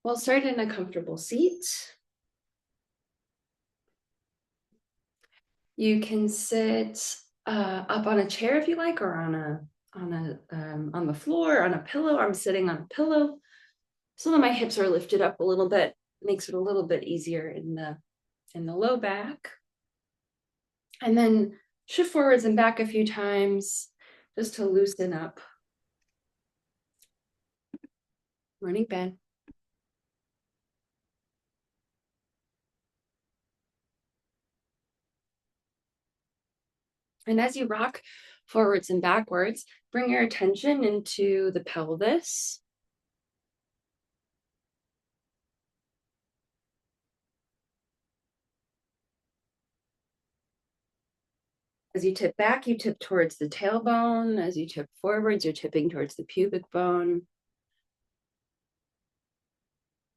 We'll start in a comfortable seat. You can sit up on a chair if you like, or on the floor, on a pillow. I'm sitting on a pillow. Some of my hips are lifted up a little bit, makes it a little bit easier in the low back. And then shift forwards and back a few times just to loosen up. Morning bend. And as you rock forwards and backwards, bring your attention into the pelvis. As you tip back, you tip towards the tailbone. As you tip forwards, you're tipping towards the pubic bone.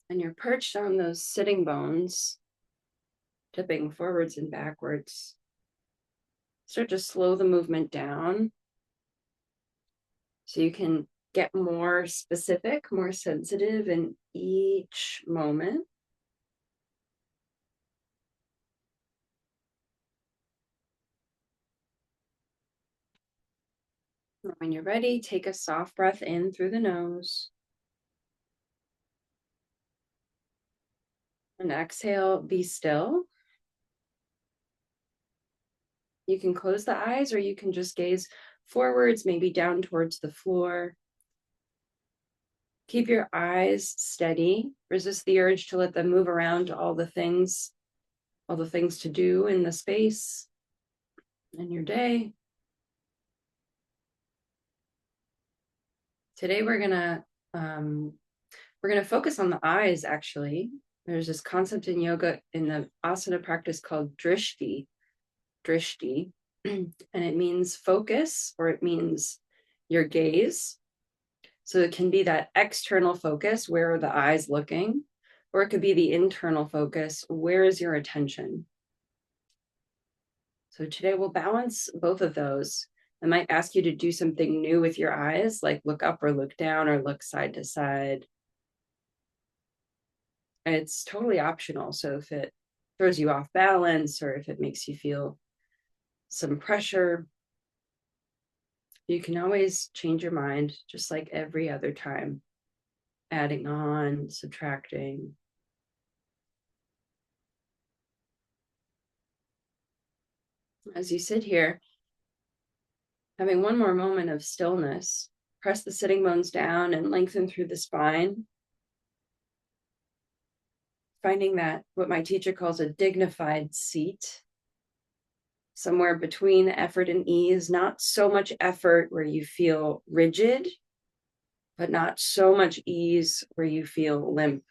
And you're perched on those sitting bones, tipping forwards and backwards. Start to slow the movement down so you can get more specific, more sensitive in each moment. When you're ready, take a soft breath in through the nose. And exhale, be still. You can close the eyes or you can just gaze forwards, maybe down towards the floor. Keep your eyes steady. Resist the urge to let them move around to all the things to do in the space in your day. Today we're gonna focus on the eyes. Actually, there's this concept in yoga in the asana practice called drshti, and it means focus, or it means your gaze. So it can be that external focus, where are the eyes looking? Or it could be the internal focus, where is your attention? So today we'll balance both of those. I might ask you to do something new with your eyes, like look up or look down or look side to side. It's totally optional. So if it throws you off balance or if it makes you feel some pressure, you can always change your mind, just like every other time, adding on, subtracting. As you sit here, having one more moment of stillness, press the sitting bones down and lengthen through the spine. Finding that what my teacher calls a dignified seat, somewhere between effort and ease, not so much effort where you feel rigid, but not so much ease where you feel limp.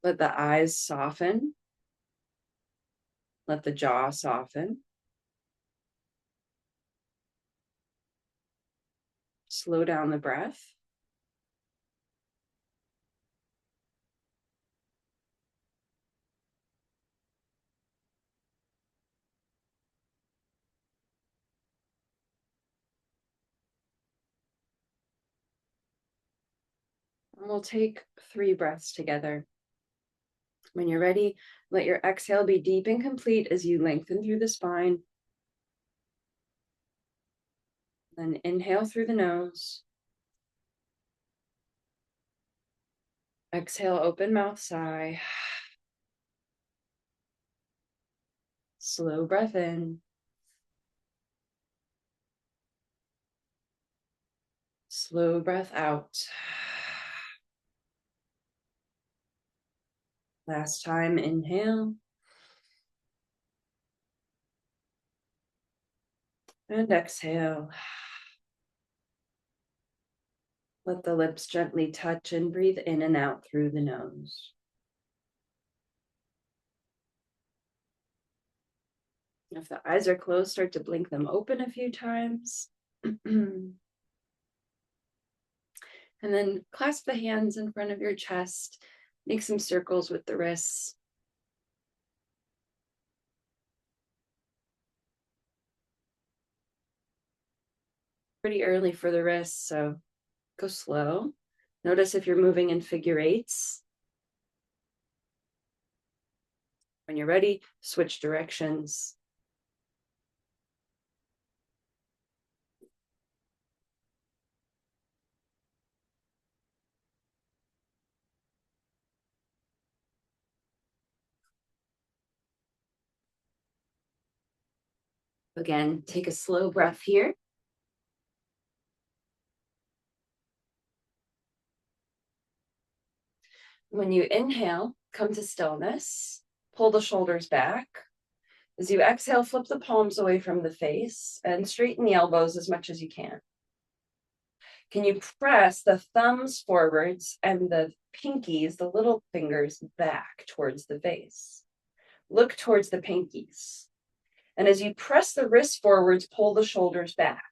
Let the eyes soften. Let the jaw soften. Slow down the breath. And we'll take 3 breaths together. When you're ready, let your exhale be deep and complete as you lengthen through the spine. Then inhale through the nose. Exhale, open mouth, sigh. Slow breath in. Slow breath out. Last time, inhale. And exhale. Let the lips gently touch and breathe in and out through the nose. If the eyes are closed, start to blink them open a few times. And then clasp the hands in front of your chest. Make some circles with the wrists. Pretty early for the wrists, so go slow. Notice if you're moving in figure eights. When you're ready, switch directions. Again, take a slow breath here. When you inhale, come to stillness, pull the shoulders back. As you exhale, flip the palms away from the face and straighten the elbows as much as you can. Can you press the thumbs forwards and the pinkies, the little fingers, back towards the face? Look towards the pinkies. And as you press the wrists forwards, pull the shoulders back.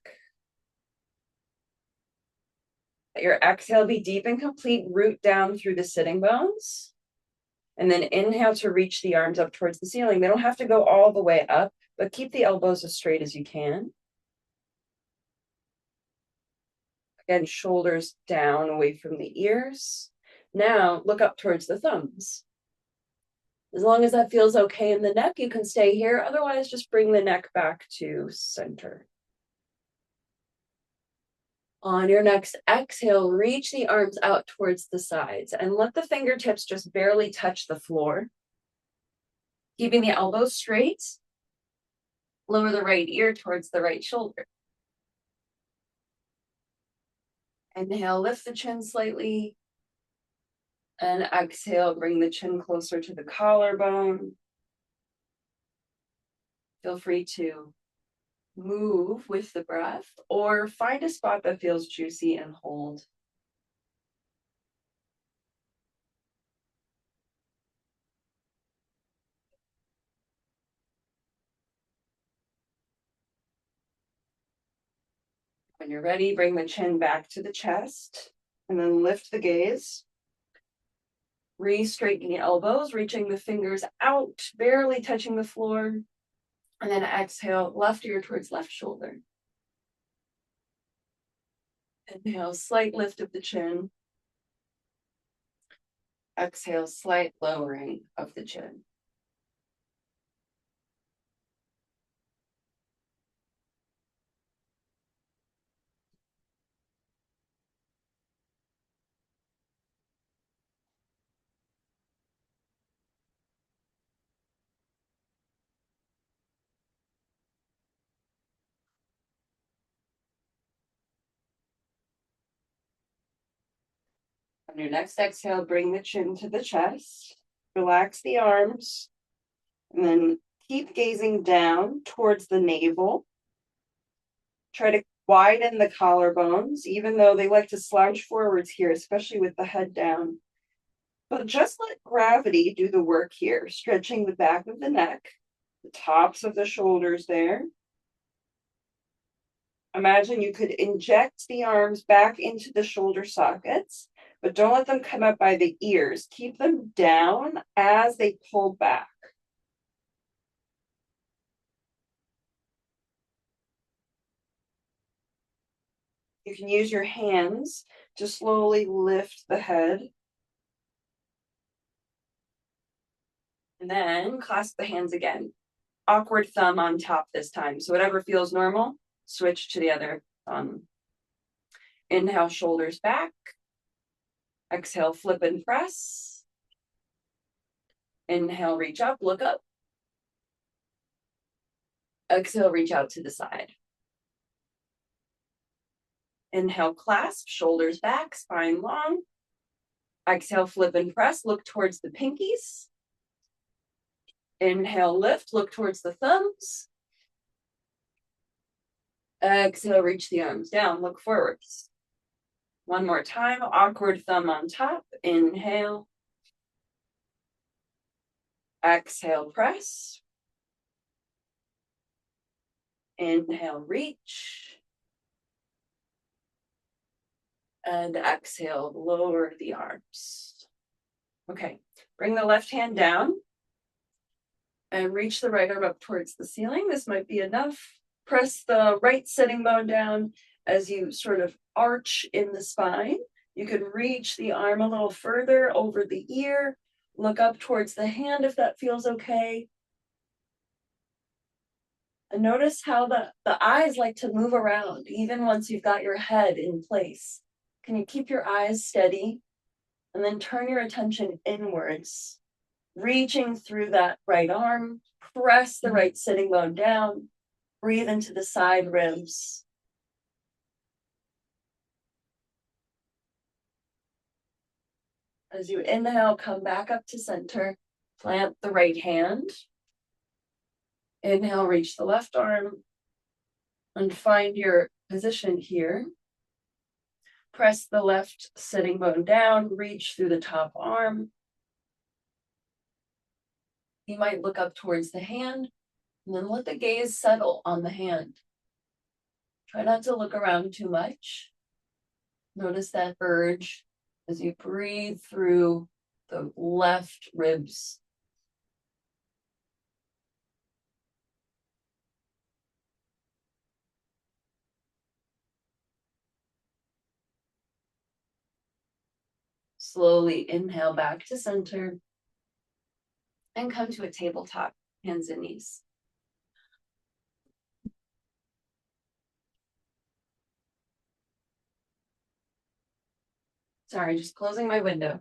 Let your exhale be deep and complete, root down through the sitting bones. And then inhale to reach the arms up towards the ceiling. They don't have to go all the way up, but keep the elbows as straight as you can. Again, shoulders down away from the ears. Now look up towards the thumbs. As long as that feels okay in the neck, you can stay here. Otherwise, just bring the neck back to center. On your next exhale, reach the arms out towards the sides and let the fingertips just barely touch the floor. Keeping the elbows straight, lower the right ear towards the right shoulder. Inhale, lift the chin slightly. And exhale, bring the chin closer to the collarbone. Feel free to move with the breath or find a spot that feels juicy and hold. When you're ready, bring the chin back to the chest and then lift the gaze. Re-straighten the elbows, reaching the fingers out, barely touching the floor. And then exhale, left ear towards left shoulder. Inhale, slight lift of the chin. Exhale, slight lowering of the chin. On your next exhale, bring the chin to the chest. Relax the arms. And then keep gazing down towards the navel. Try to widen the collarbones, even though they like to slouch forwards here, especially with the head down. But just let gravity do the work here, stretching the back of the neck, the tops of the shoulders there. Imagine you could inject the arms back into the shoulder sockets, but don't let them come up by the ears. Keep them down as they pull back. You can use your hands to slowly lift the head. And then clasp the hands again. Awkward thumb on top this time. So whatever feels normal, switch to the other thumb. Inhale, shoulders back. Exhale, flip and press. Inhale, reach up, look up. Exhale, reach out to the side. Inhale, clasp, shoulders back, spine long. Exhale, flip and press, look towards the pinkies. Inhale, lift, look towards the thumbs. Exhale, reach the arms down, look forwards. One more time, awkward thumb on top. Inhale. Exhale, press. Inhale, reach. And exhale, lower the arms. Okay, bring the left hand down and reach the right arm up towards the ceiling. This might be enough. Press the right sitting bone down As you sort of arch in the spine, you can reach the arm a little further over the ear, look up towards the hand if that feels okay. And notice how the eyes like to move around, even once you've got your head in place. Can you keep your eyes steady? And then turn your attention inwards, reaching through that right arm, press the right sitting bone down, breathe into the side ribs. As you inhale, come back up to center, plant the right hand. Inhale, reach the left arm, and find your position here. Press the left sitting bone down, reach through the top arm. You might look up towards the hand, and then let the gaze settle on the hand. Try not to look around too much. Notice that urge as you breathe through the left ribs. Slowly inhale back to center and come to a tabletop, hands and knees. Sorry, just closing my window.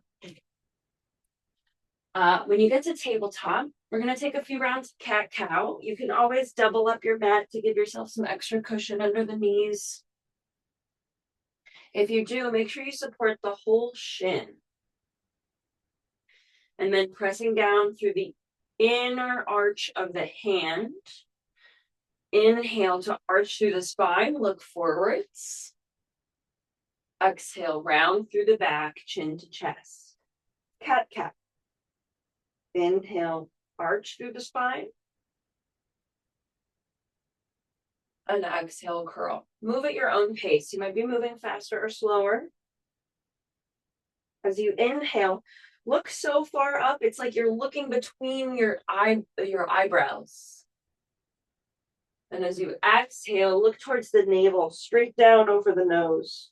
When you get to tabletop, we're going to take a few rounds of cat-cow. You can always double up your mat to give yourself some extra cushion under the knees. If you do, make sure you support the whole shin. And then pressing down through the inner arch of the hand. Inhale to arch through the spine, look forwards. Exhale, round through the back, chin to chest. Cat-cow. Inhale, arch through the spine. And exhale, curl. Move at your own pace. You might be moving faster or slower. As you inhale, look so far up, it's like you're looking between your eyebrows. And as you exhale, look towards the navel, straight down over the nose.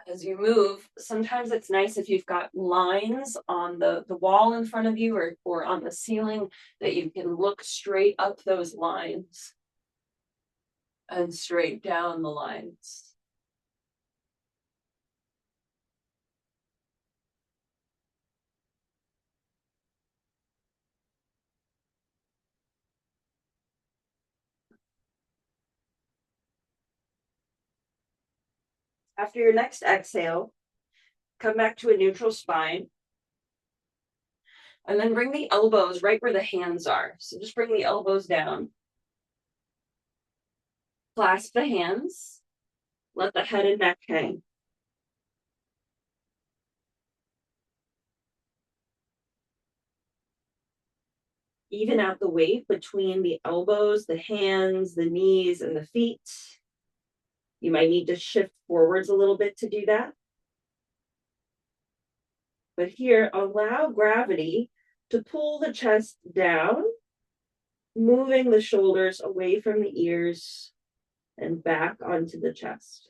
As you move, sometimes it's nice if you've got lines on the wall in front of you or on the ceiling that you can look straight up those lines and straight down the lines. After your next exhale, come back to a neutral spine. And then bring the elbows right where the hands are. So just bring the elbows down. Clasp the hands. Let the head and neck hang. Even out the weight between the elbows, the hands, the knees, and the feet. You might need to shift forwards a little bit to do that. But here, allow gravity to pull the chest down, moving the shoulders away from the ears and back onto the chest.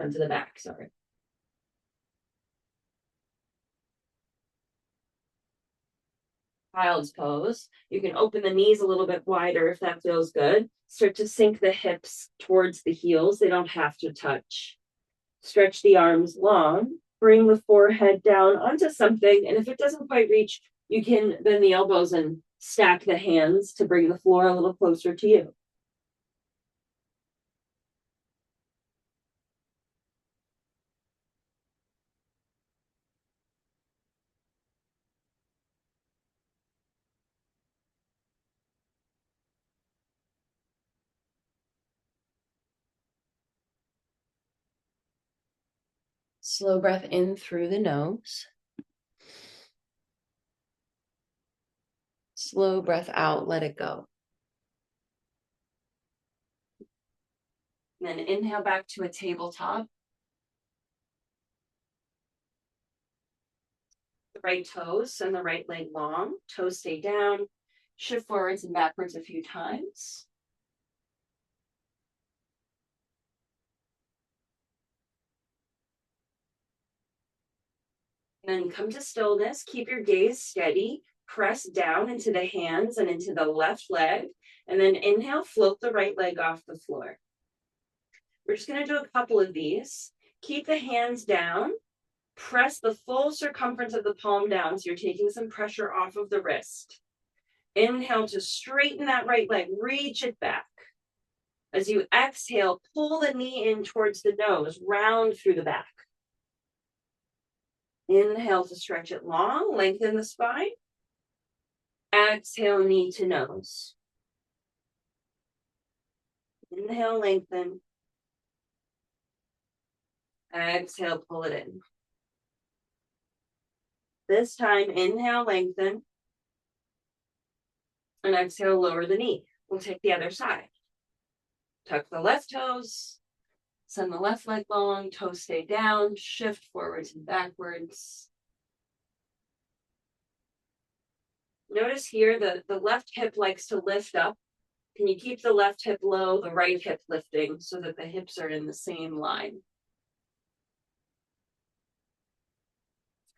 Onto the back, sorry. Child's pose. You can open the knees a little bit wider if that feels good. Start to sink the hips towards the heels. They don't have to touch. Stretch the arms long. Bring the forehead down onto something. And if it doesn't quite reach, you can bend the elbows and stack the hands to bring the floor a little closer to you. Slow breath in through the nose. Slow breath out, let it go. And then inhale back to a tabletop. right toes and the right leg long. Toes stay down. Shift forwards and backwards a few times. Then come to stillness. Keep your gaze steady. Press down into the hands and into the left leg. And then inhale, float the right leg off the floor. We're just going to do a couple of these. Keep the hands down. Press the full circumference of the palm down so you're taking some pressure off of the wrist. Inhale to straighten that right leg. Reach it back. As you exhale, pull the knee in towards the nose, round through the back. Inhale to stretch it long, lengthen the spine. Exhale, knee to nose. Inhale, lengthen. Exhale, pull it in. This time, inhale, lengthen. And exhale, lower the knee. We'll take the other side. Tuck the left toes. Send the left leg long. Toes stay down. Shift forwards and backwards. Notice here the left hip likes to lift up. Can you keep the left hip low, the right hip lifting so that the hips are in the same line?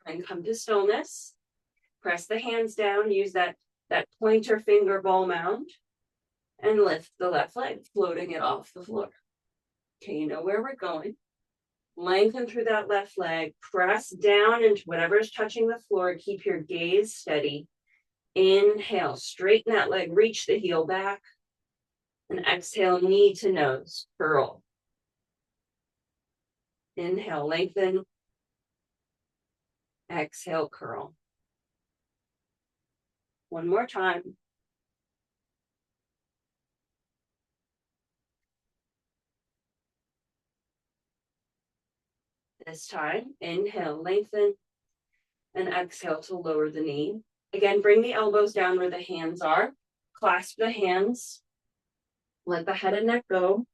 And come to stillness. Press the hands down. Use that pointer finger ball mound. And lift the left leg, floating it off the floor. Okay, you know where we're going. Lengthen through that left leg. Press down into whatever's touching the floor. Keep your gaze steady. Inhale, straighten that leg, reach the heel back. And exhale, knee to nose, curl. Inhale, lengthen. Exhale, curl. One more time. This time, inhale, lengthen. And exhale to lower the knee. Again, bring the elbows down where the hands are. Clasp the hands. Let the head and neck go.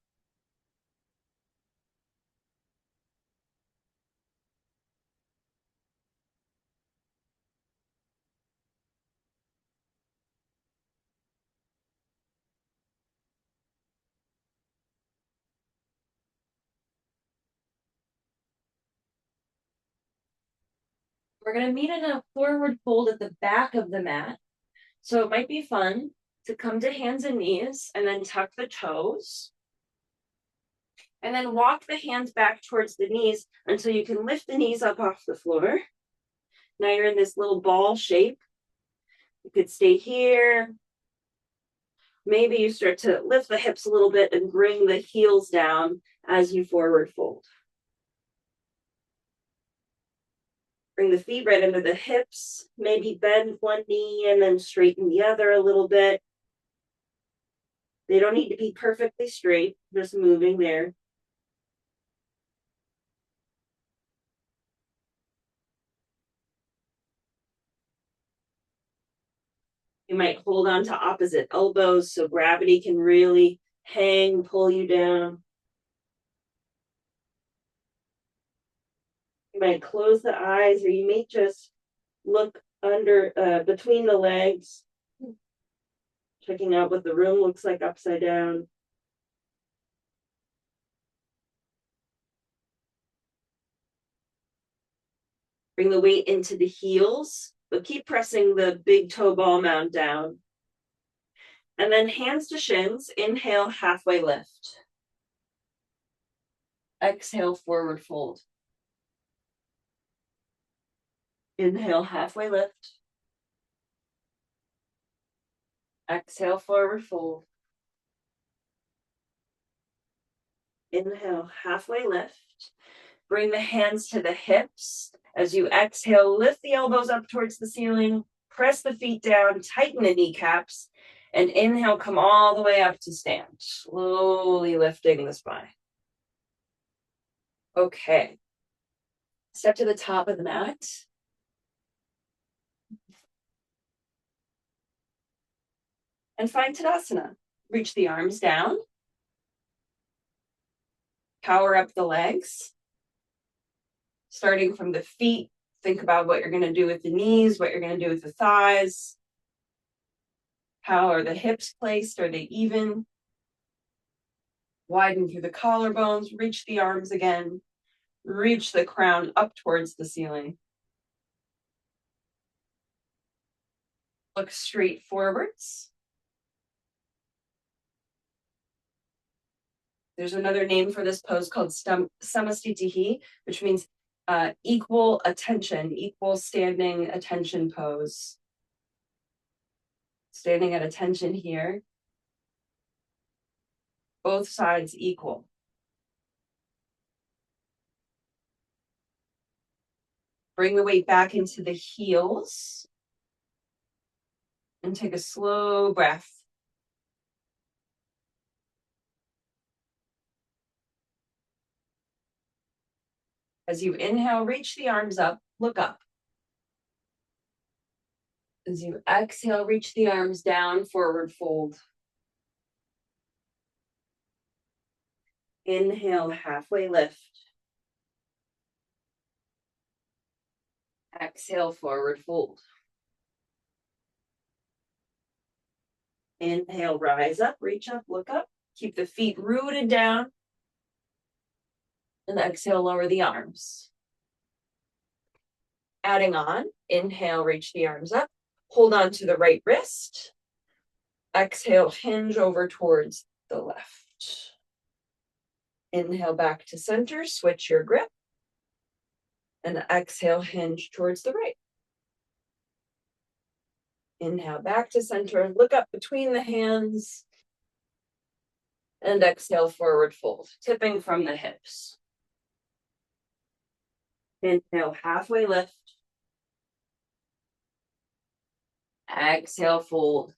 We're going to meet in a forward fold at the back of the mat. So it might be fun to come to hands and knees and then tuck the toes. And then walk the hands back towards the knees until you can lift the knees up off the floor. Now you're in this little ball shape. You could stay here. Maybe you start to lift the hips a little bit and bring the heels down as you forward fold. Bring the feet right under the hips. Maybe bend one knee and then straighten the other a little bit. They don't need to be perfectly straight, just moving there. You might hold on to opposite elbows so gravity can really hang, pull you down. You might close the eyes, or you may just look under, between the legs, checking out what the room looks like upside down. Bring the weight into the heels, but keep pressing the big toe ball mound down. And then hands to shins, inhale, halfway lift. Exhale, forward fold. Inhale, halfway lift. Exhale, forward fold. Inhale, halfway lift. Bring the hands to the hips. As you exhale, lift the elbows up towards the ceiling. Press the feet down, tighten the kneecaps. And inhale, come all the way up to stand. Slowly lifting the spine. Okay. Step to the top of the mat. And find Tadasana. Reach the arms down. Power up the legs. Starting from the feet Think about what you're going to do with the knees, what you're going to do with the thighs. How are the hips placed? Are they even? Widen through the collarbones, reach the arms again. Reach the crown up towards the ceiling. Look straight forwards. There's another name for this pose called samastitihi, which means equal attention, equal standing attention pose. Standing at attention here. Both sides equal. Bring the weight back into the heels. And take a slow breath. As you inhale, reach the arms up, look up. As you exhale, reach the arms down, forward fold. Inhale, halfway lift. Exhale, forward fold. Inhale, rise up, reach up, look up. Keep the feet rooted down. And exhale, lower the arms. Adding on, inhale, reach the arms up. Hold on to the right wrist. Exhale, hinge over towards the left. Inhale back to center, switch your grip. And exhale, hinge towards the right. Inhale back to center, look up between the hands. And exhale, forward fold, tipping from the hips. Inhale, halfway lift. Exhale, fold.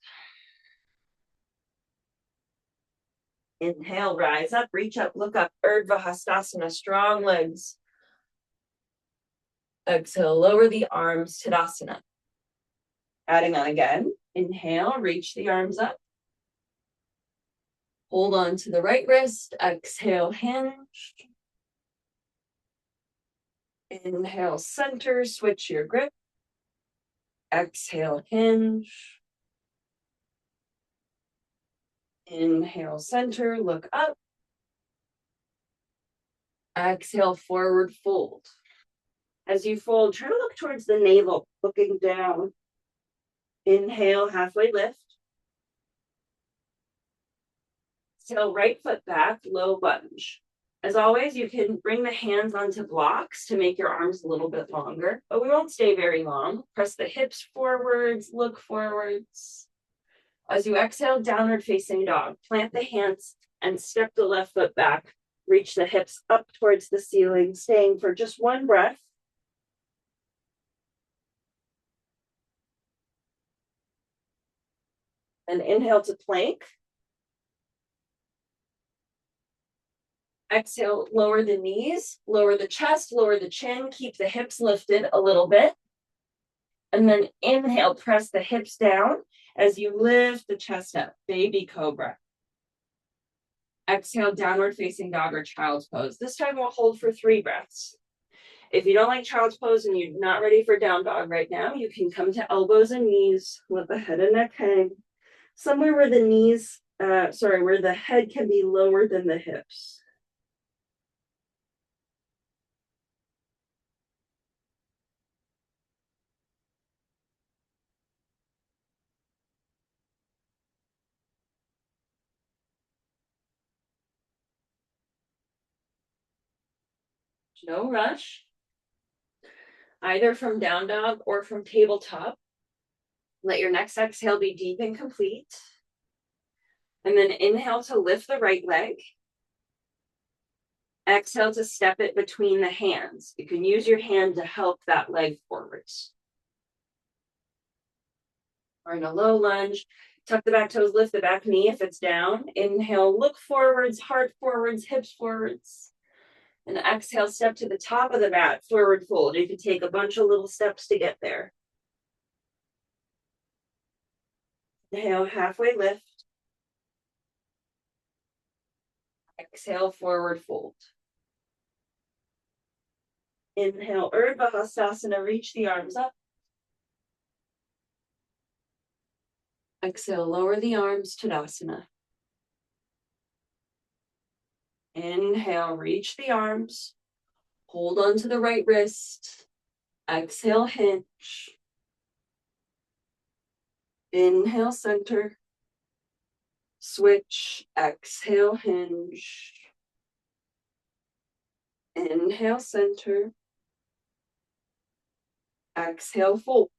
Inhale, rise up, reach up, look up, Urdhva Hastasana, strong legs. Exhale, lower the arms, Tadasana. Adding on again, inhale, reach the arms up. Hold on to the right wrist, exhale, hinge. Inhale, center, switch your grip. Exhale, hinge. Inhale, center, look up. Exhale, forward fold. As you fold, try to look towards the navel, looking down. Inhale, halfway lift. Exhale, right foot back, low lunge. As always, you can bring the hands onto blocks to make your arms a little bit longer, but we won't stay very long. Press the hips forwards, look forwards. As you exhale, downward facing dog. Plant the hands and step the left foot back. Reach the hips up towards the ceiling, staying for just one breath. And inhale to plank. Exhale, lower the knees, lower the chest, lower the chin, keep the hips lifted a little bit. And then inhale, press the hips down as you lift the chest up, baby cobra. Exhale, downward facing dog or child's pose. This time we'll hold for 3 breaths. If you don't like child's pose and you're not ready for down dog right now, you can come to elbows and knees, let the head and neck hang. Somewhere where where the head can be lower than the hips. No rush, either from down dog or from tabletop. Let your next exhale be deep and complete. And then inhale to lift the right leg. Exhale to step it between the hands. You can use your hand to help that leg forwards. Or in a low lunge, tuck the back toes, lift the back knee if it's down. Inhale, look forwards, heart forwards, hips forwards. And exhale, step to the top of the mat, forward fold. You can take a bunch of little steps to get there. Inhale, halfway lift. Exhale, forward fold. Inhale, Urdhva Hastasana, reach the arms up. Exhale, lower the arms, Tadasana. Inhale, reach the arms. Hold on to the right wrist. Exhale, hinge. Inhale, center. Switch. Exhale, hinge. Inhale, center. Exhale, fold.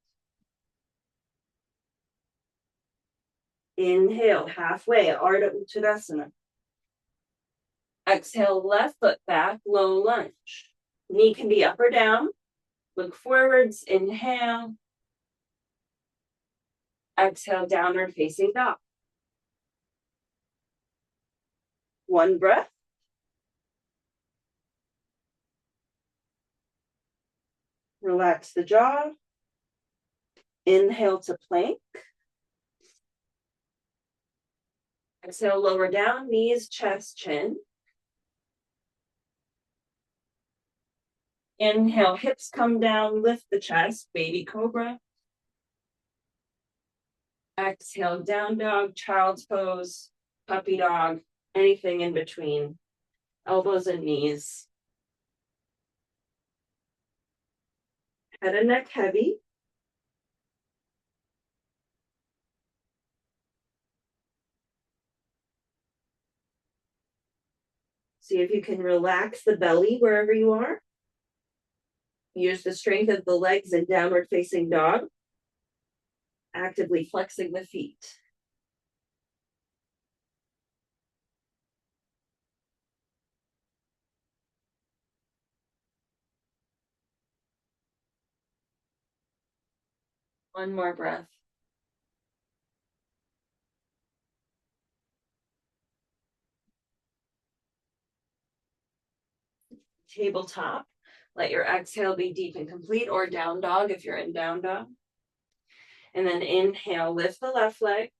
Inhale, halfway, Ardha Uttanasana. Exhale, left foot back, low lunge. Knee can be up or down. Look forwards, inhale. Exhale, downward facing dog. One breath. Relax the jaw. Inhale to plank. Exhale, lower down, knees, chest, chin. Inhale, hips come down, lift the chest, baby cobra. Exhale, down dog, child's pose, puppy dog, anything in between. Elbows and knees. Head and neck heavy. See if you can relax the belly wherever you are. Use the strength of the legs in downward facing dog. Actively flexing the feet. One more breath. Tabletop. Let your exhale be deep and complete, or down dog if you're in down dog. And then inhale, lift the left leg.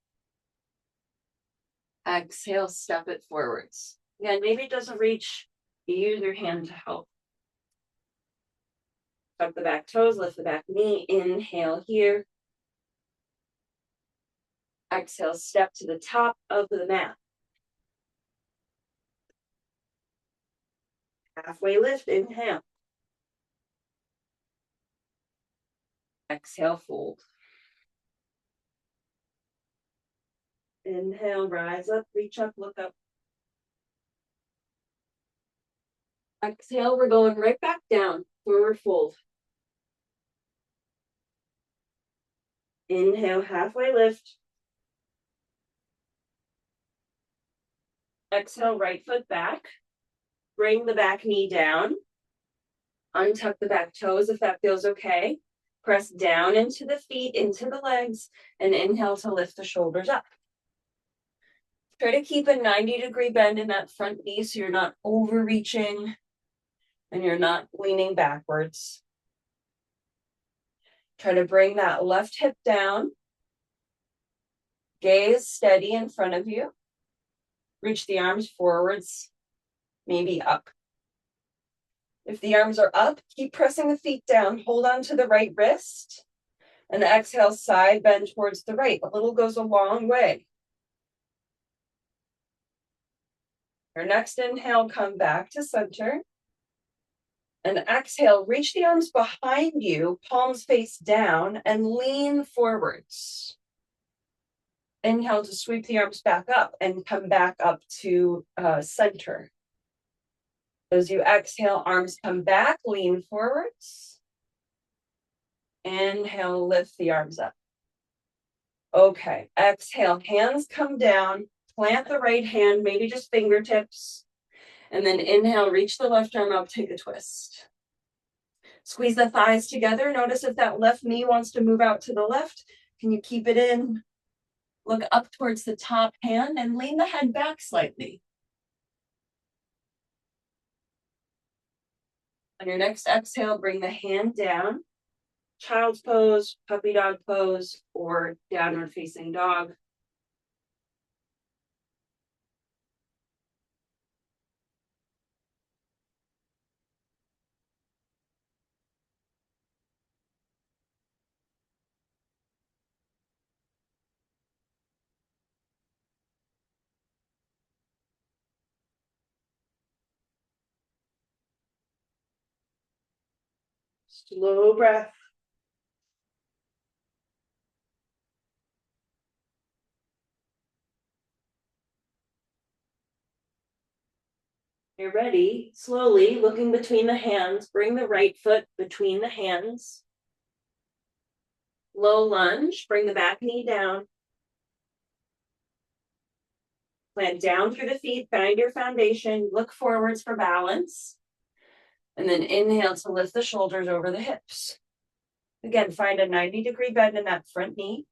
Exhale, step it forwards. Again, maybe it doesn't reach. You use your hand to help. Tuck the back toes, lift the back knee. Inhale here. Exhale, step to the top of the mat. Halfway lift, inhale. Exhale, fold. Inhale, rise up, reach up, look up. Exhale, we're going right back down, forward fold. Inhale, halfway lift. Exhale, right foot back. Bring the back knee down. Untuck the back toes if that feels okay. Press down into the feet, into the legs, and inhale to lift the shoulders up. Try to keep a 90-degree bend in that front knee so you're not overreaching and you're not leaning backwards. Try to bring that left hip down. Gaze steady in front of you. Reach the arms forwards, maybe up. If the arms are up, keep pressing the feet down. Hold on to the right wrist. And exhale, side bend towards the right. A little goes a long way. Your next inhale, come back to center. And exhale, reach the arms behind you, palms face down, and lean forwards. Inhale to sweep the arms back up and come back up to center. As you exhale, arms come back, lean forwards. Inhale, lift the arms up. Okay, exhale, hands come down, plant the right hand, maybe just fingertips. And then inhale, reach the left arm up, take a twist. Squeeze the thighs together. Notice if that left knee wants to move out to the left. Can you keep it in? Look up towards the top hand and lean the head back slightly. On your next exhale, bring the hand down. Child's pose, puppy dog pose, or downward facing dog. Slow breath. You're ready. Slowly looking between the hands, bring the right foot between the hands. Low lunge, bring the back knee down. Plant down through the feet, find your foundation, look forwards for balance. And then inhale to lift the shoulders over the hips. Again, find a 90-degree bend in that front knee.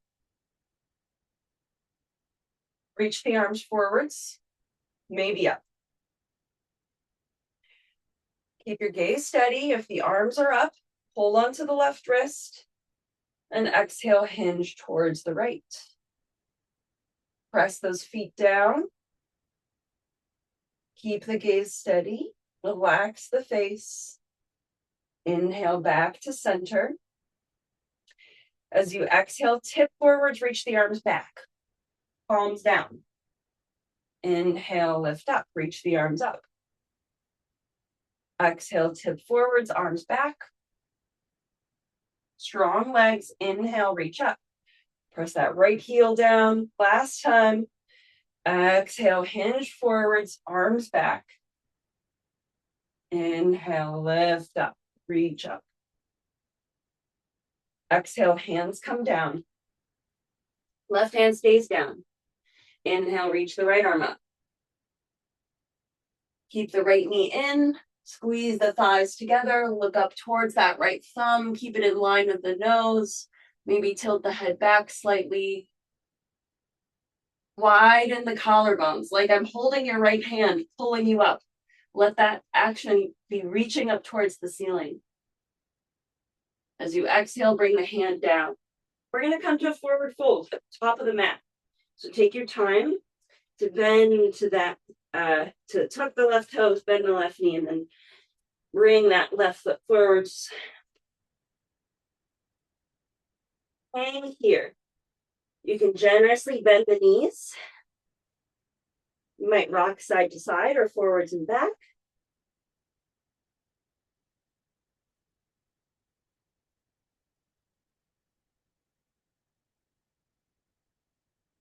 Reach the arms forwards, maybe up. Keep your gaze steady. If the arms are up, hold on to the left wrist and exhale, hinge towards the right. Press those feet down. Keep the gaze steady. Relax the face. Inhale back to center. As you exhale, tip forwards, reach the arms back. Palms down. Inhale, lift up, reach the arms up. Exhale, tip forwards, arms back. Strong legs, inhale, reach up. Press that right heel down. Last time. Exhale, hinge forwards, arms back. Inhale, lift up, reach up. Exhale, hands come down. Left hand stays down. Inhale, reach the right arm up. Keep the right knee in. Squeeze the thighs together. Look up towards that right thumb. Keep it in line with the nose. Maybe tilt the head back slightly. Widen the collarbones, like I'm holding your right hand, pulling you up. Let that action be reaching up towards the ceiling. As you exhale, bring the hand down. We're going to come to a forward fold at the top of the mat. So take your time to bend to that, to tuck the left toes, bend the left knee, and then bring that left foot forwards. Hang here. You can generously bend the knees. You might rock side to side or forwards and back.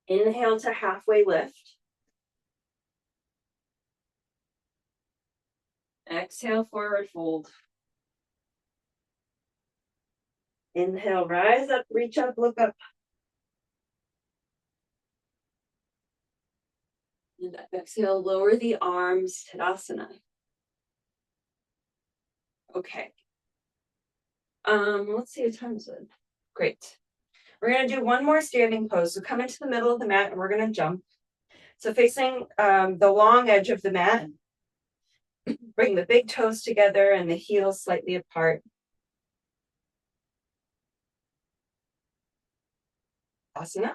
Inhale to halfway lift. Exhale, forward fold. Inhale, rise up, reach up, look up. And exhale, lower the arms, Tadasana. Okay. Let's see what time is it. Great. We're going to do one more standing pose. So come into the middle of the mat and we're going to jump. So facing the long edge of the mat, bring the big toes together and the heels slightly apart. Asana.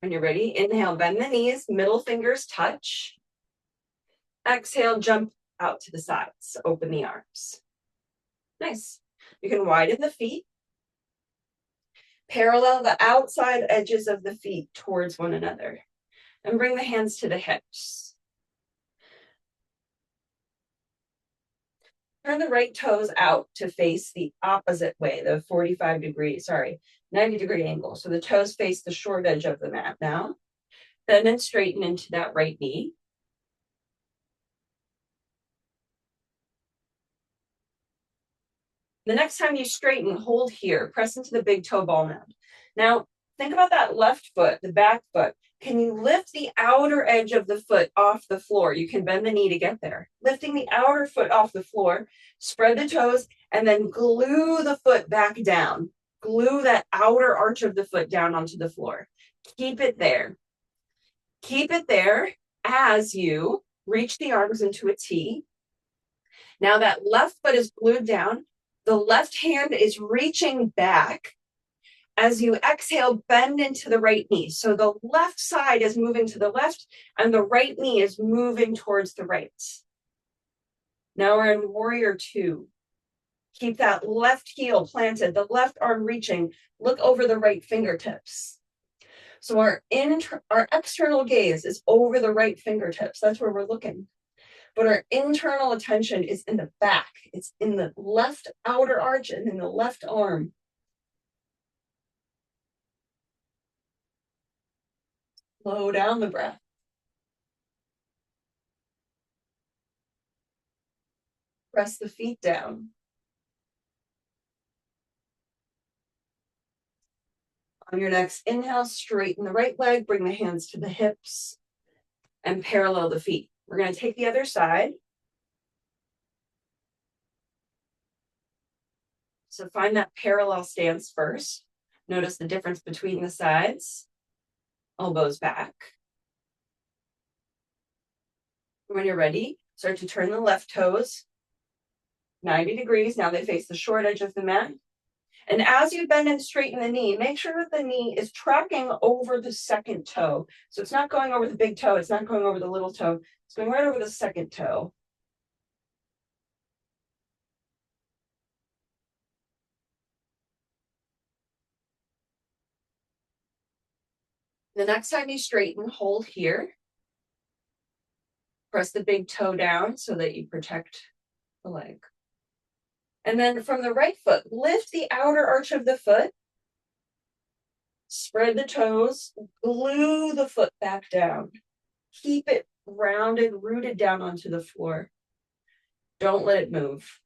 When you're ready, inhale, bend the knees, middle fingers touch. Exhale, jump out to the sides, open the arms. Nice. You can widen the feet. Parallel the outside edges of the feet towards one another. And bring the hands to the hips. Turn the right toes out to face the opposite way, the 90-degree angle. So the toes face the short edge of the mat now. Then straighten into that right knee. The next time you straighten, hold here, press into the big toe ball mound. Now, think about that left foot, the back foot. Can you lift the outer edge of the foot off the floor? You can bend the knee to get there. Lifting the outer foot off the floor, spread the toes, and then glue the foot back down. Glue that outer arch of the foot down onto the floor. Keep it there. Keep it there as you reach the arms into a T. Now that left foot is glued down. The left hand is reaching back. As you exhale, bend into the right knee. So the left side is moving to the left and the right knee is moving towards the right. Now we're in warrior two. Keep that left heel planted, the left arm reaching. Look over the right fingertips. So our external gaze is over the right fingertips. That's where we're looking. but our internal attention is in the back. It's in the left outer arch and in the left arm. Slow down the breath. Press the feet down. On your next inhale, straighten the right leg, bring the hands to the hips, and parallel the feet. We're going to take the other side. So find that parallel stance first. Notice the difference between the sides. Elbows back. When you're ready, start to turn the left toes 90 degrees. Now they face the short edge of the mat. And as you bend and straighten the knee, make sure that the knee is tracking over the second toe. So it's not going over the big toe. It's not going over the little toe. It's going right over the second toe. The next time you straighten, hold here. Press the big toe down so that you protect the leg. And then from the right foot, lift the outer arch of the foot. Spread the toes, glue the foot back down. Keep it rounded, rooted down onto the floor. Don't let it move.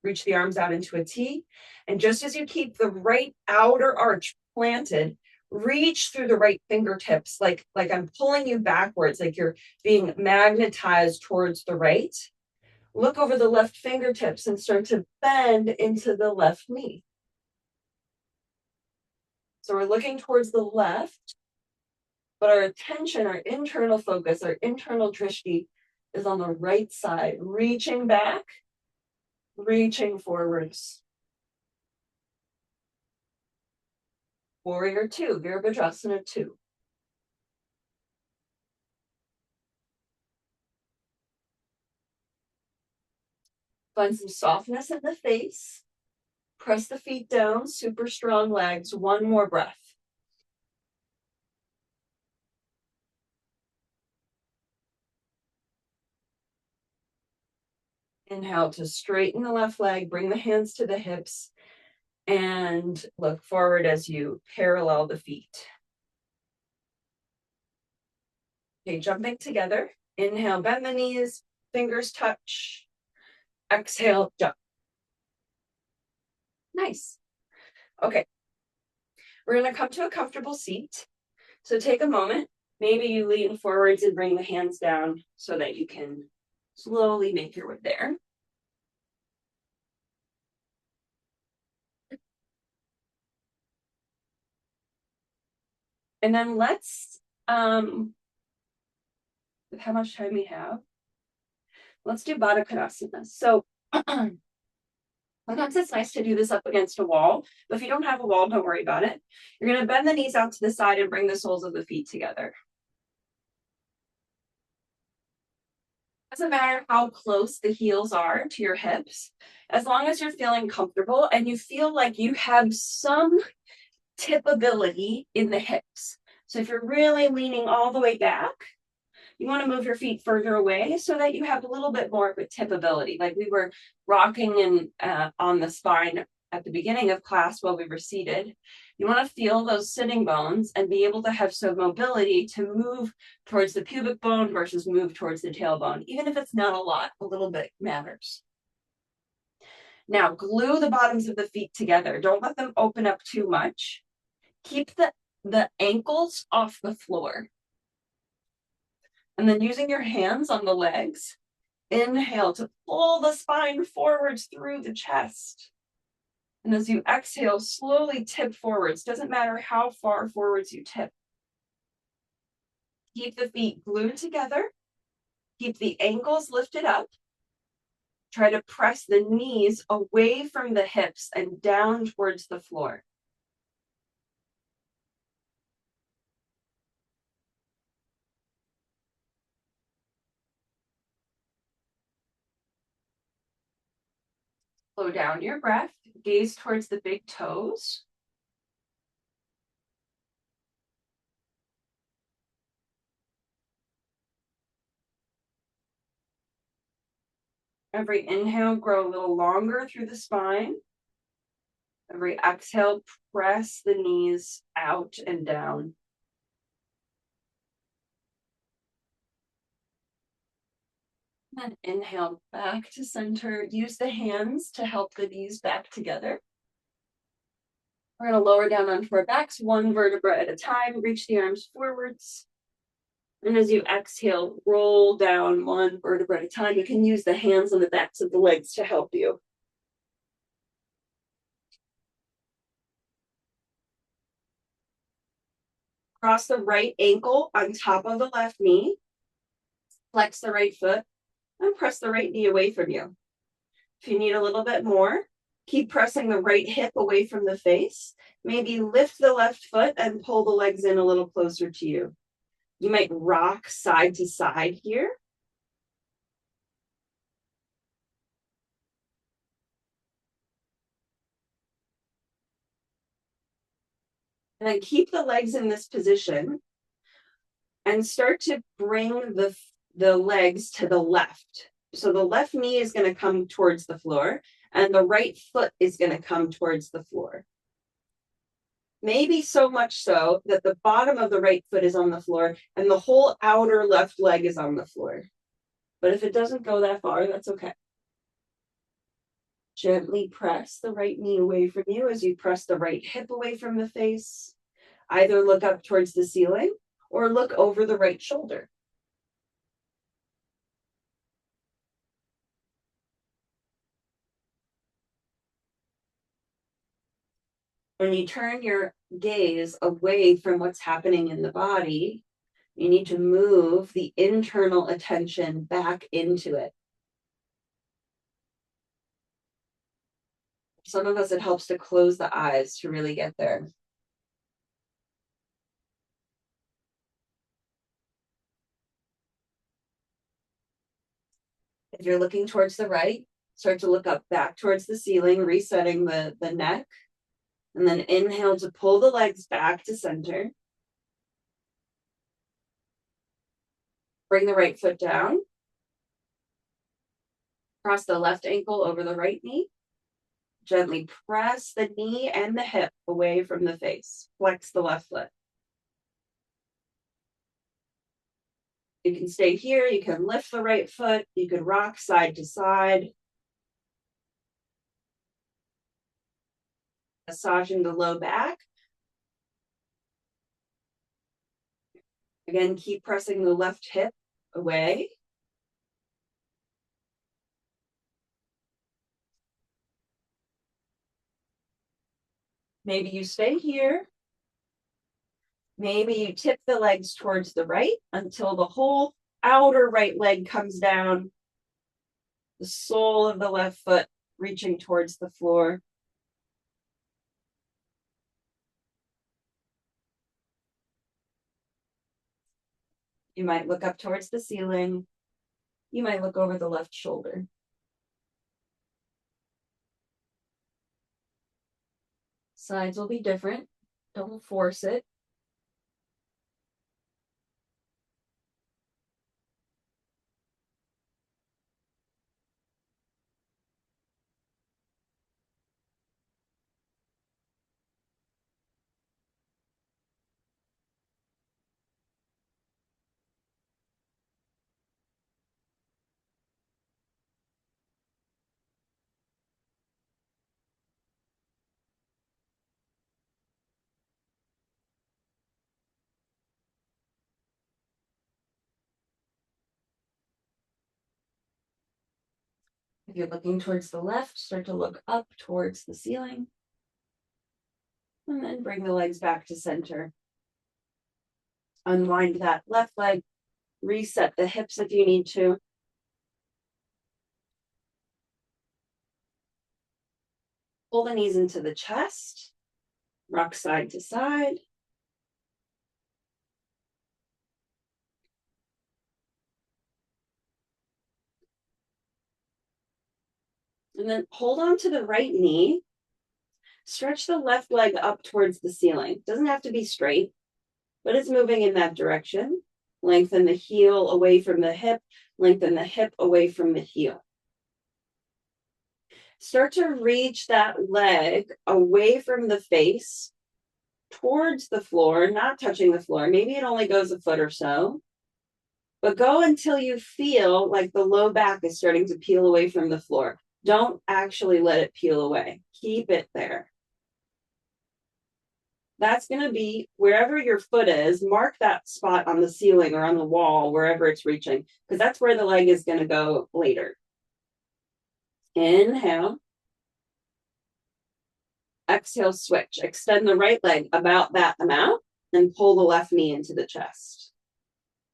Reach the arms out into a T. And just as you keep the right outer arch planted, reach through the right fingertips, like I'm pulling you backwards, like you're being magnetized towards the right. Look over the left fingertips and start to bend into the left knee. So we're looking towards the left, but our attention, our internal focus, our internal drshti is on the right side, reaching back, reaching forwards. Warrior 2, Virabhadrasana 2. Find some softness in the face. Press the feet down, super strong legs. One more breath. Inhale to straighten the left leg, bring the hands to the hips, and look forward as you parallel the feet. Okay, jumping together. Inhale, bend the knees, fingers touch. Exhale, jump. Nice. Okay. We're going to come to a comfortable seat. So take a moment. Maybe you lean forwards and bring the hands down so that you can slowly make your way there. And then let's, with how much time we have, let's do Baddha Konasana. So sometimes it's nice to do this up against a wall, but if you don't have a wall, don't worry about it. You're going to bend the knees out to the side and bring the soles of the feet together. Doesn't matter how close the heels are to your hips, as long as you're feeling comfortable and you feel like you have some tippability in the hips. So if you're really leaning all the way back, you want to move your feet further away so that you have a little bit more of a tippability. Like we were rocking on the spine at the beginning of class while we were seated. You want to feel those sitting bones and be able to have some mobility to move towards the pubic bone versus move towards the tailbone. Even if it's not a lot, a little bit matters. Now, glue the bottoms of the feet together. Don't let them open up too much. Keep the ankles off the floor. And then using your hands on the legs, inhale to pull the spine forwards through the chest. And as you exhale, slowly tip forwards. Doesn't matter how far forwards you tip. Keep the feet glued together. Keep the ankles lifted up. Try to press the knees away from the hips and down towards the floor. Slow down your breath. Gaze towards the big toes. Every inhale, grow a little longer through the spine. Every exhale, press the knees out and down. And inhale back to center. Use the hands to help the knees back together. We're going to lower down onto our backs, one vertebra at a time. Reach the arms forwards. And as you exhale, roll down one vertebra at a time. You can use the hands on the backs of the legs to help you. Cross the right ankle on top of the left knee. Flex the right foot and press the right knee away from you. If you need a little bit more, keep pressing the right hip away from the face. Maybe lift the left foot and pull the legs in a little closer to you. You might rock side to side here. And then keep the legs in this position and start to bring the legs to the left. So the left knee is going to come towards the floor and the right foot is going to come towards the floor. Maybe so much so that the bottom of the right foot is on the floor and the whole outer left leg is on the floor. But if it doesn't go that far, that's okay. Gently press the right knee away from you as you press the right hip away from the face. Either look up towards the ceiling or look over the right shoulder. When you turn your gaze away from what's happening in the body, you need to move the internal attention back into it. Some of us, it helps to close the eyes to really get there. If you're looking towards the right, start to look up back towards the ceiling, resetting the neck. And then inhale to pull the legs back to center. Bring the right foot down. Cross the left ankle over the right knee. Gently press the knee and the hip away from the face. Flex the left foot. You can stay here. You can lift the right foot. You could rock side to side. Massaging the low back. Again, keep pressing the left hip away. Maybe you stay here. Maybe you tip the legs towards the right until the whole outer right leg comes down. The sole of the left foot reaching towards the floor. You might look up towards the ceiling. You might look over the left shoulder. Sides will be different. Don't force it. If you're looking towards the left, start to look up towards the ceiling. And then bring the legs back to center. Unwind that left leg. Reset the hips if you need to. Pull the knees into the chest. Rock side to side. And then hold on to the right knee. Stretch the left leg up towards the ceiling. It doesn't have to be straight, but it's moving in that direction. Lengthen the heel away from the hip. Lengthen the hip away from the heel. Start to reach that leg away from the face towards the floor, not touching the floor. Maybe it only goes a foot or so, but go until you feel like the low back is starting to peel away from the floor. Don't actually let it peel away. Keep it there. That's going to be wherever your foot is, mark that spot on the ceiling or on the wall, wherever it's reaching, because that's where the leg is going to go later. Inhale. Exhale, switch. Extend the right leg about that amount and pull the left knee into the chest.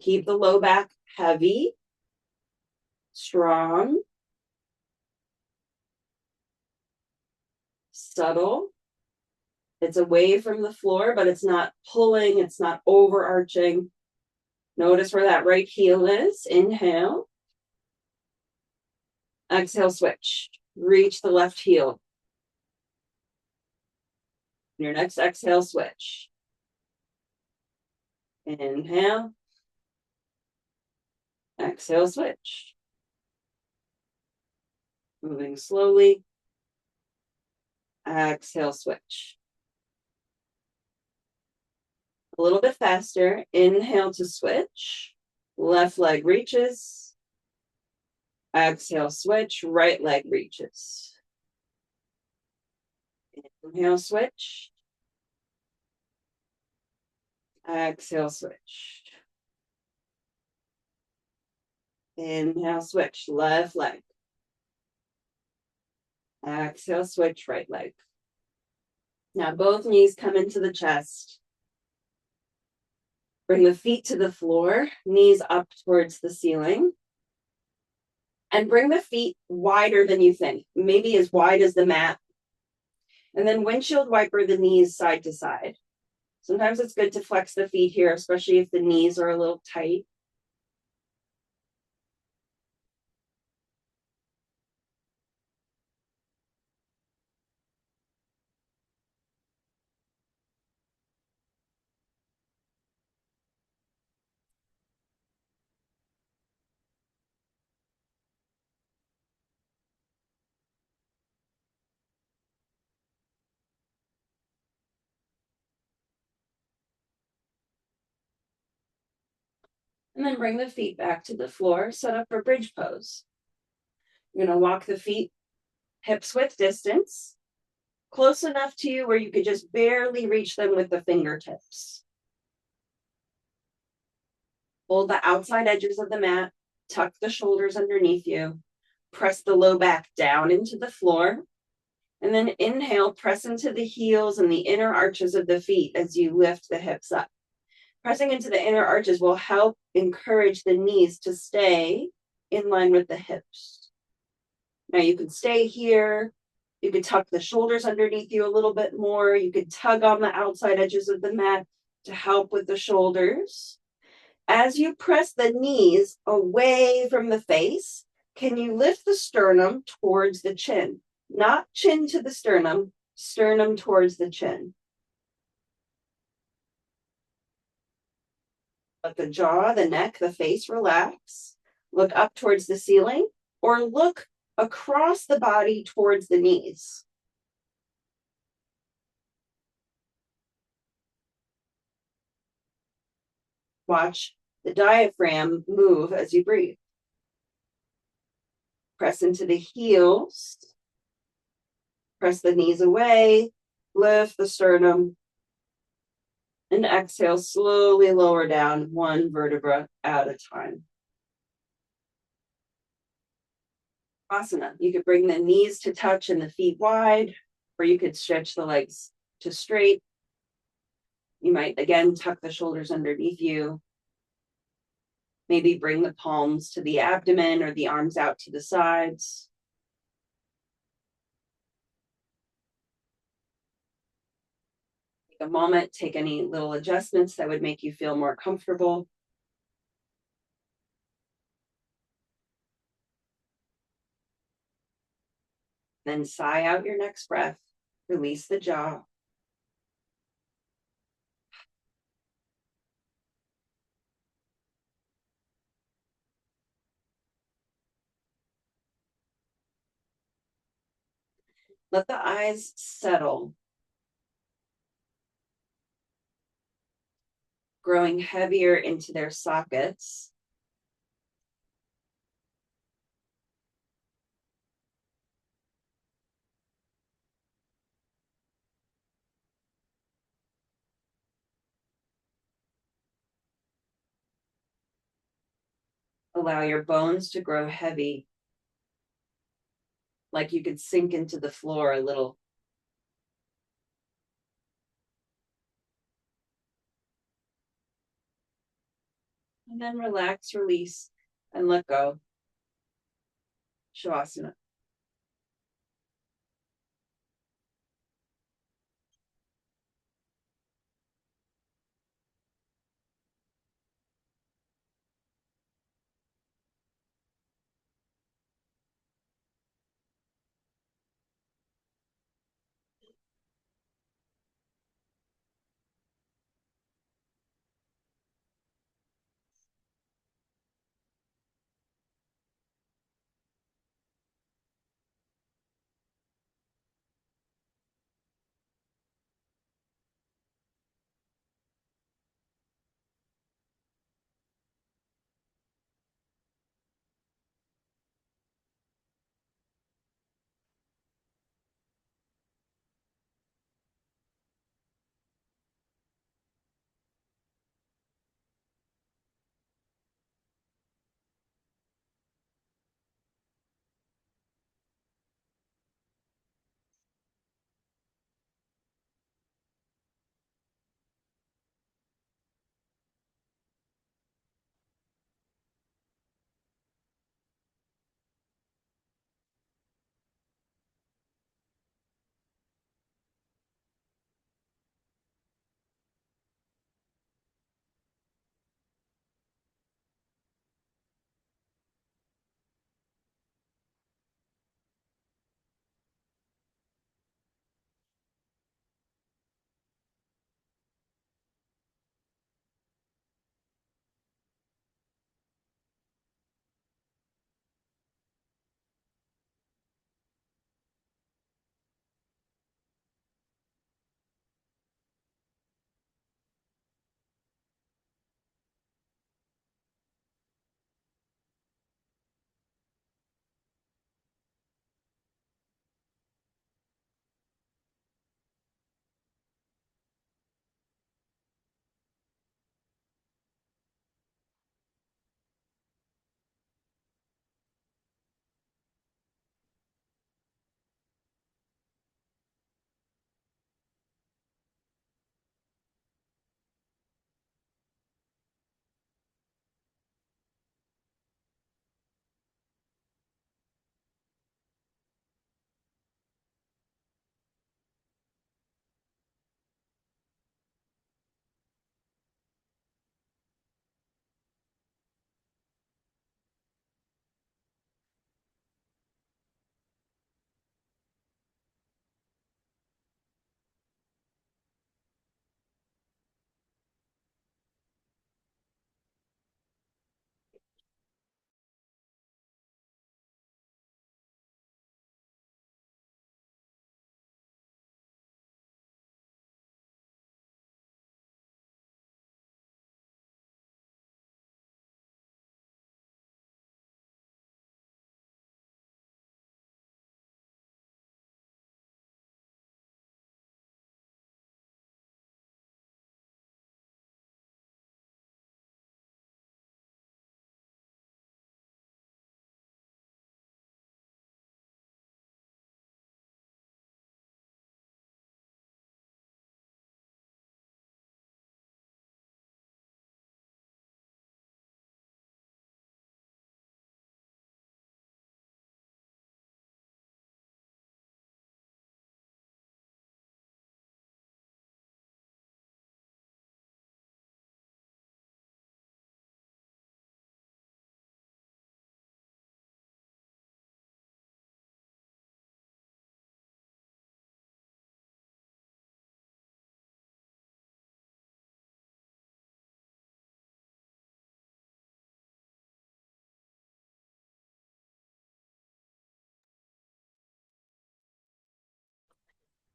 Keep the low back heavy, strong, subtle. It's away from the floor, but it's not pulling, it's not overarching. Notice where that right heel is. Inhale. Exhale, switch. Reach the left heel. Your next exhale, switch. Inhale. Exhale, switch. Moving slowly. Exhale, switch. A little bit faster. Inhale to switch. Left leg reaches. Exhale, switch. Right leg reaches. Inhale, switch. Exhale, switch. Inhale, switch. Left leg. Exhale, switch. Right leg. Now both knees come into the chest. Bring the feet to the floor, knees up towards the ceiling. And bring the feet wider than you think, maybe as wide as the mat. And then windshield wiper the knees side to side. Sometimes it's good to flex the feet here, especially if the knees are a little tight. And then bring the feet back to the floor, set up for bridge pose. You're going to walk the feet hips width distance, close enough to you where you could just barely reach them with the fingertips. Hold the outside edges of the mat, tuck the shoulders underneath you, press the low back down into the floor, and then inhale, press into the heels and the inner arches of the feet as you lift the hips up. Pressing into the inner arches will help encourage the knees to stay in line with the hips. Now you can stay here. You could tuck the shoulders underneath you a little bit more. You could tug on the outside edges of the mat to help with the shoulders. As you press the knees away from the face, can you lift the sternum towards the chin? Not chin to the sternum, sternum towards the chin. Let the jaw, the neck, the face relax. Look up towards the ceiling or look across the body towards the knees. Watch the diaphragm move as you breathe. Press into the heels. Press the knees away. Lift the sternum. And exhale, slowly lower down one vertebra at a time. Asana. You could bring the knees to touch and the feet wide, or you could stretch the legs to straight. You might, again, tuck the shoulders underneath you. Maybe bring the palms to the abdomen or the arms out to the sides. Take a moment, take any little adjustments that would make you feel more comfortable. Then sigh out your next breath. Release the jaw. Let the eyes settle, growing heavier into their sockets. Allow your bones to grow heavy, like you could sink into the floor a little. And then relax, release, and let go. Shavasana.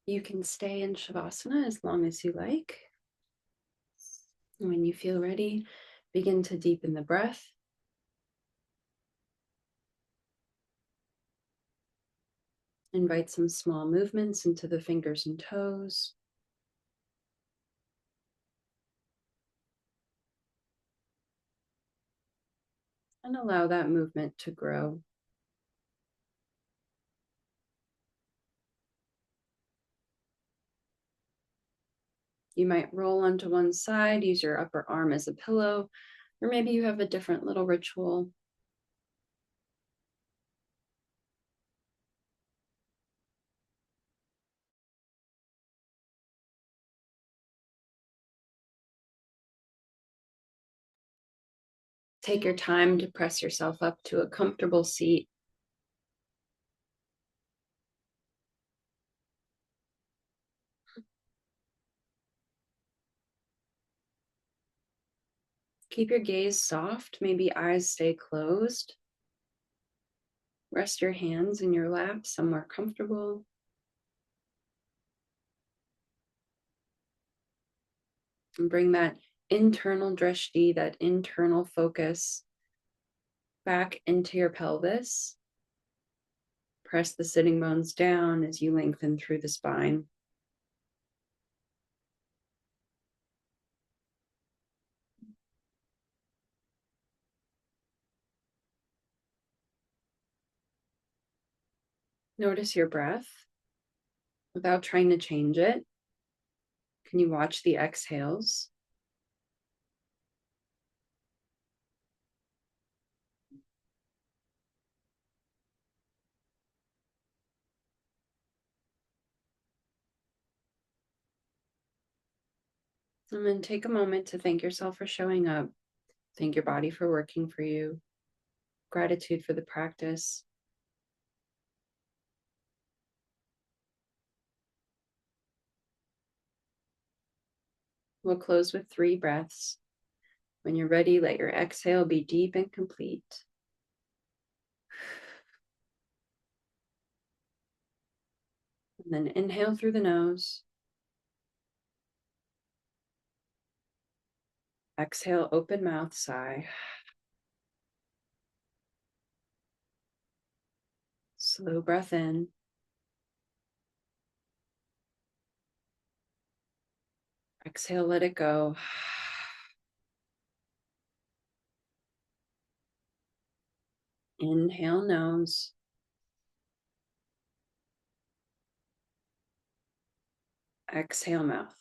You can stay in Shavasana as long as you like. When you feel ready, begin to deepen the breath. Invite some small movements into the fingers and toes. And allow that movement to grow. You might roll onto one side, use your upper arm as a pillow, or maybe you have a different little ritual. Take your time to press yourself up to a comfortable seat. Keep your gaze soft, maybe eyes stay closed. Rest your hands in your lap somewhere comfortable. And bring that internal drshti, that internal focus, back into your pelvis. Press the sitting bones down as you lengthen through the spine. Notice your breath without trying to change it. Can you watch the exhales? And then take a moment to thank yourself for showing up. Thank your body for working for you. Gratitude for the practice. We'll close with 3 breaths. When you're ready, let your exhale be deep and complete. And then inhale through the nose. Exhale, open mouth, sigh. Slow breath in. Exhale, let it go. Inhale, nose. Exhale, mouth.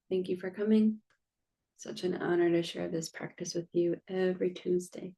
Thank you for coming. Such an honor to share this practice with you every Tuesday.